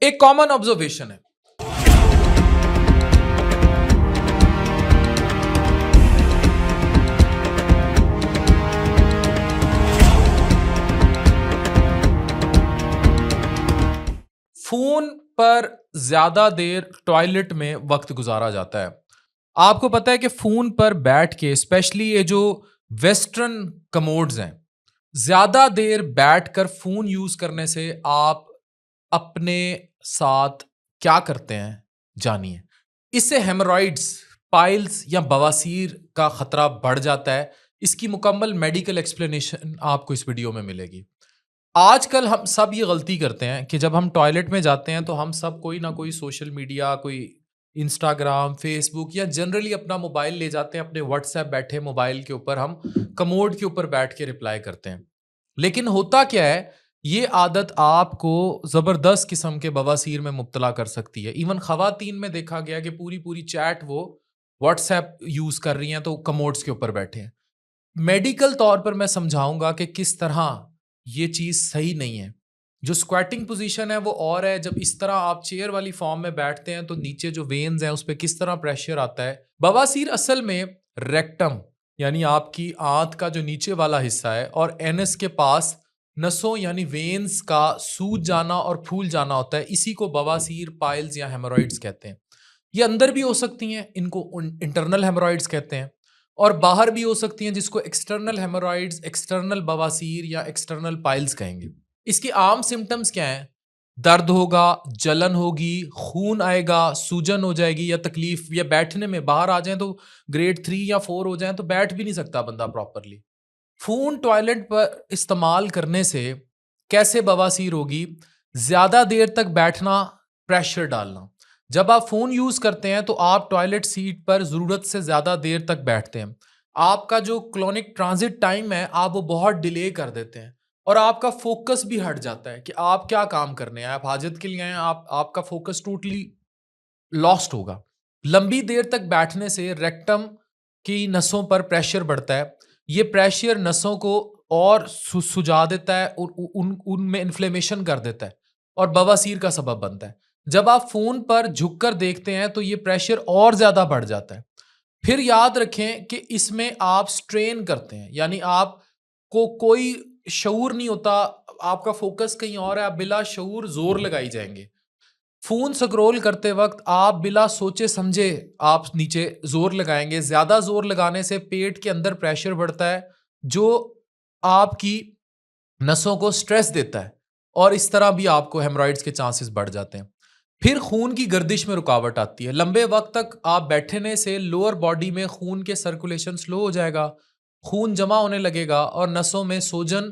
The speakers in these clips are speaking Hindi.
एक कॉमन ऑब्जर्वेशन है। फोन पर ज्यादा देर टॉयलेट में वक्त गुजारा जाता है। आपको पता है कि फोन पर बैठ के स्पेशली ये जो वेस्टर्न कमोड्स हैं, ज्यादा देर बैठकर फोन यूज करने से आप अपने साथ क्या करते हैं, जानिए। इससे हेमोरॉइड्स, पाइल्स या बवासीर का खतरा बढ़ जाता है। इसकी मुकम्मल मेडिकल एक्सप्लेनेशन आपको इस वीडियो में मिलेगी। आजकल हम सब ये गलती करते हैं कि जब हम टॉयलेट में जाते हैं तो हम सब कोई ना कोई सोशल मीडिया, कोई इंस्टाग्राम, फेसबुक या जनरली अपना मोबाइल ले जाते हैं। अपने व्हाट्सएप बैठे मोबाइल के ऊपर हम कमोड के ऊपर बैठ के रिप्लाई करते हैं। लेकिन होता क्या है, ये आदत आपको ज़बरदस्त किस्म के बवासीर में मुब्तला कर सकती है। इवन ख़वातीन में देखा गया कि पूरी पूरी चैट वो व्हाट्सएप यूज़ कर रही हैं तो कमोड्स के ऊपर बैठे हैं। मेडिकल तौर पर मैं समझाऊंगा कि किस तरह ये चीज़ सही नहीं है। जो स्क्वैटिंग पोजीशन है वो और है। जब इस तरह आप चेयर वाली फॉर्म में बैठते हैं तो नीचे जो वेन्स हैं उस पर किस तरह प्रेशर आता है। बवासीर असल में रेक्टम यानी आपकी आंत का जो नीचे वाला हिस्सा है और एनस के पास नसों यानी वेन्स का सूज जाना और फूल जाना होता है। इसी को बवासीर, पाइल्स या हेमोरॉइड्स कहते हैं। ये अंदर भी हो सकती हैं, इनको इंटरनल हेमोरॉइड्स कहते हैं, और बाहर भी हो सकती हैं जिसको एक्सटर्नल हेमोरॉइड्स, एक्सटर्नल बवासीर या एक्सटर्नल पाइल्स कहेंगे। इसकी आम सिम्टम्स क्या हैं? दर्द होगा, जलन होगी, खून आएगा, सूजन हो जाएगी या तकलीफ, या बैठने में बाहर आ जाए तो ग्रेड 3 या 4 हो जाए तो बैठ भी नहीं सकता बंदा प्रॉपरली। फ़ोन टॉयलेट पर इस्तेमाल करने से कैसे बवासीर होगी? ज़्यादा देर तक बैठना, प्रेशर डालना। जब आप फ़ोन यूज़ करते हैं तो आप टॉयलेट सीट पर ज़रूरत से ज़्यादा देर तक बैठते हैं। आपका जो क्लोनिक ट्रांज़िट टाइम है, आप वो बहुत डिले कर देते हैं और आपका फ़ोकस भी हट जाता है कि आप क्या काम करने आए, आप हाजत के लिए आए हैं, आपका फ़ोकस टोटली लॉस्ट होगा। लंबी देर तक बैठने से रेक्टम की नसों पर प्रेशर बढ़ता है। ये प्रेशर नसों को और सुजा देता है, उनमें इन्फ्लेमेशन कर देता है और बवासीर का सबब बनता है। जब आप फ़ोन पर झुककर देखते हैं तो ये प्रेशर और ज़्यादा बढ़ जाता है। फिर याद रखें कि इसमें आप स्ट्रेन करते हैं, यानी आपको कोई शऊर नहीं होता, आपका फ़ोकस कहीं और है, आप बिला शऊर ज़ोर लगाई जाएँगे। फ़ोन स्क्रॉल करते वक़्त आप बिला सोचे समझे आप नीचे ज़ोर लगाएँगे। ज़्यादा ज़ोर लगाने से पेट के अंदर प्रेशर बढ़ता है, जो आपकी नसों को स्ट्रेस देता है और इस तरह भी आपको हेमorrhoids के चांसेस बढ़ जाते हैं। फिर खून की गर्दिश में रुकावट आती है। लंबे वक़्त तक आप बैठने से लोअर बॉडी में खून के सर्कुलेशन स्लो हो जाएगा, खून जमा होने लगेगा और नसों में सूजन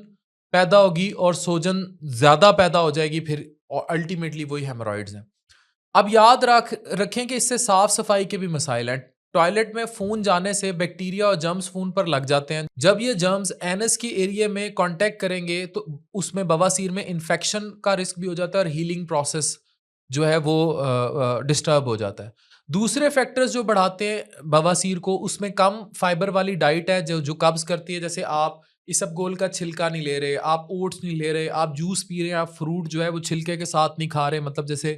पैदा होगी और सूजन ज़्यादा पैदा हो जाएगी फिर, और अल्टीमेटली वही हेमorrhoids हैं। अब याद रखें कि इससे साफ-सफाई के भी मसाइल हैं। टॉयलेट में फ़ोन जाने से बैक्टीरिया और जर्म्स फ़ोन पर लग जाते हैं। जब ये जर्म्स एनस की एरिया में कॉन्टैक्ट करेंगे तो उसमें बवासीर में इन्फेक्शन का रिस्क भी हो जाता है और हीलिंग प्रोसेस जो है वो डिस्टर्ब हो जाता है। दूसरे फैक्टर्स जो बढ़ाते हैं बवासीर को, उसमें कम फाइबर वाली डाइट है जो जो कब्ज़ करती है। जैसे आप इसबगोल का छिलका नहीं ले रहे, आप ओट्स नहीं ले रहे, आप जूस पी रहे हैं, आप फ्रूट जो है वो छिलके के साथ नहीं खा रहे, मतलब जैसे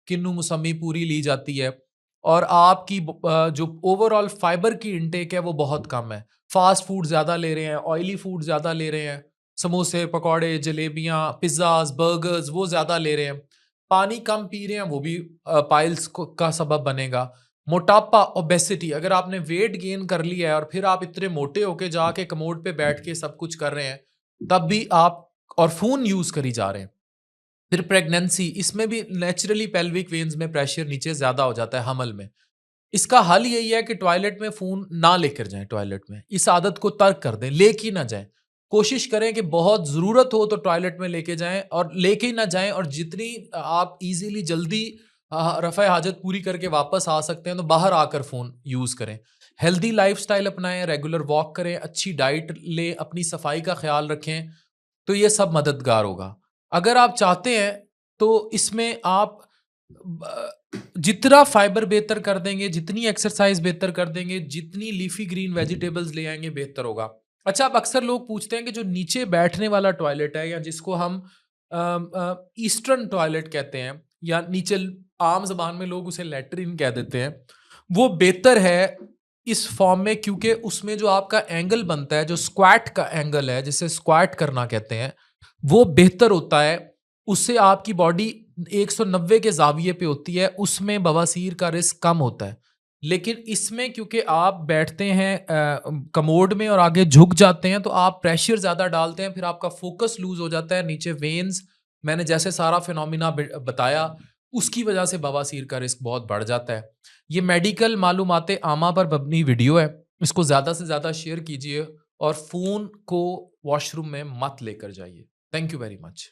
किन्नू मौसमी पूरी ली जाती है, और आपकी जो ओवरऑल फाइबर की इनटेक है वो बहुत कम है। फास्ट फूड ज़्यादा ले रहे हैं, ऑयली फूड ज़्यादा ले रहे हैं, समोसे, पकौड़े, जलेबियाँ, पिज़्ज़ाज़, बर्गर्स वो ज़्यादा ले रहे हैं। पानी कम पी रहे हैं, वो भी पाइल्स का सबब बनेगा। मोटापा, ओबेसिटी, अगर आपने वेट गेन कर लिया है और फिर आप इतने मोटे होके जाके कमोड पे बैठ के सब कुछ कर रहे हैं, तब भी आप और फ़ोन यूज़ करी जा रहे हैं। फिर प्रेगनेंसी, इसमें भी नेचुरली पेल्विक वेन्स में प्रेशर नीचे ज़्यादा हो जाता है हमल में। इसका हल यही है कि टॉयलेट में फ़ोन ना लेकर जाएँ टॉयलेट में। इस आदत को तर्क कर दें, लेके ही ना जाएँ। कोशिश करें कि बहुत ज़रूरत हो तो टॉयलेट में लेके जाएँ और लेके ही ना जाएँ, और जितनी आप ईज़िली जल्दी रफ़ा हाजत पूरी करके वापस आ सकते हैं तो बाहर आकर फ़ोन यूज़ करें। हेल्दी लाइफ़स्टाइल अपनाएँ, रेगुलर वॉक करें, अच्छी डाइट लें, अपनी सफाई का ख़्याल रखें, तो ये सब मददगार होगा। अगर आप चाहते हैं तो इसमें आप जितना फाइबर बेहतर कर देंगे, जितनी एक्सरसाइज बेहतर कर देंगे, जितनी लीफी ग्रीन वेजिटेबल्स ले आएंगे, बेहतर होगा। अच्छा, अब अक्सर लोग पूछते हैं कि जो नीचे बैठने वाला टॉयलेट है या जिसको हम ईस्टर्न टॉयलेट कहते हैं, या नीचे आम ज़बान में लोग उसे लैट्रिन कह देते हैं, वो बेहतर है इस फॉर्म में क्योंकि उसमें जो आपका एंगल बनता है, जो स्क्वैट का एंगल है, जिसे स्क्वैट करना कहते हैं, वो बेहतर होता है। उससे आपकी बॉडी 190 के ज़ाविये पे होती है, उसमें बवासीर का रिस्क कम होता है। लेकिन इसमें क्योंकि आप बैठते हैं कमोड में और आगे झुक जाते हैं, तो आप प्रेशर ज़्यादा डालते हैं, फिर आपका फ़ोकस लूज़ हो जाता है, नीचे वेन्स मैंने जैसे सारा फिनोमिना बताया, उसकी वजह से बवासीर का रिस्क बहुत बढ़ जाता है। ये मेडिकल मालूमाते आमा पर मबनी वीडियो है, इसको ज़्यादा से ज़्यादा शेयर कीजिए और फ़ोन को वॉशरूम में मत लेकर जाइए। Thank you very much.